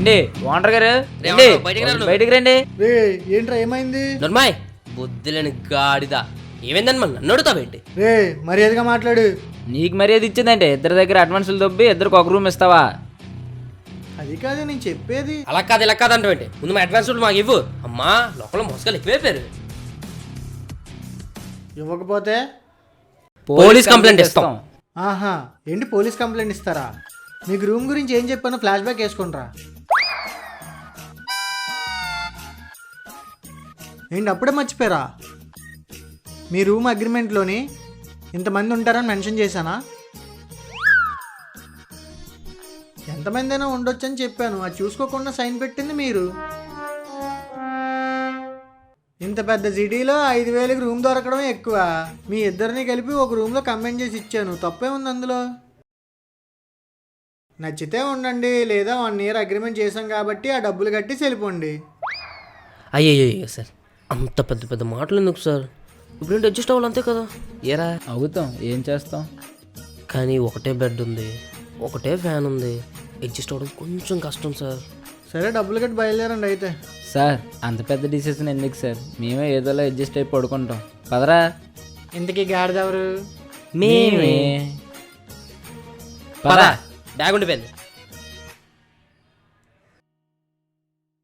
రండి ఓనర్ గారు రే, రండి. ఓనర్ బయటికి రా నువ్వు. బయటికి రండి. రే ఏంట్రా ఏమైంది? నర్మాయ్ బుద్ధిలేని గాడిదా ఏమైందని మన నన్ను అడుగుతావేంటి? రే మర్యాదగా మాట్లాడు. నీకు మర్యాద ఇచ్చిందంటే ఇద్దరి దగ్గర అడ్వాన్సులు దొబ్బి ఇద్దరికి ఒక రూమ్ ఇస్తావా? అది కాదు నేను చెప్పేది. అలా కాదు ఇలా కాదు అంటే ముందు మా అడ్వాన్స్ మాకు ఇవ్వు. అమ్మా లోపల మోసగాలు ఎక్కువైపోయారు. ఇవ్వకపోతే పోలీస్ కంప్లైంట్ ఇస్తాం. ఆహా ఏంటి పోలీస్ కంప్లైంట్ ఇస్తారా? మీకు రూమ్ గురించి ఏం చెప్పానో ఫ్లాష్ బ్యాక్ వేసుకుంటారా? ఏంటి అప్పుడే మర్చిపోయారా? మీ రూమ్ అగ్రిమెంట్లోని ఇంతమంది ఉంటారని మెన్షన్ చేశానా? ఎంతమంది అయినా ఉండొచ్చు అని చెప్పాను. అది చూసుకోకుండా సైన్ పెట్టింది మీరు. ఇంత పెద్ద సిటీలో 5,000కి రూమ్ దొరకడం ఎక్కువ. మీ ఇద్దరిని కలిపి ఒక రూమ్లో కంబైన్ చేసి ఇచ్చాను. తప్పే ఉంది అందులో. నచ్చితే ఉండండి, లేదా 1 year అగ్రిమెంట్ చేశాం కాబట్టి ఆ డబ్బులు కట్టి వెళ్ళిపోండి. అయ్యయ్యో సార్ అంత పెద్ద పెద్ద మాటలు ఎందుకు సార్? ఇప్పుడు అడ్జస్ట్ అవ్వాలి అంతే కదా. ఏరా అవుతాం, ఏం చేస్తాం. కానీ ఒకటే బెడ్ ఉంది, ఒకటే ఫ్యాన్ ఉంది, అడ్జస్ట్ అవ్వడం కొంచెం కష్టం సార్. సరే డబ్బులు కట్టి బయలుదేరండి అయితే. సార్ అంత పెద్ద డిసిషన్ ఎందుకు సార్? మేమే ఏదోలా అడ్జస్ట్ అయి పడుకుంటాం. పదరా. ఇంతకీ గాడిద ఎవరు? మేమే. పదా బ్యాగ్ ఉండిపోయింది.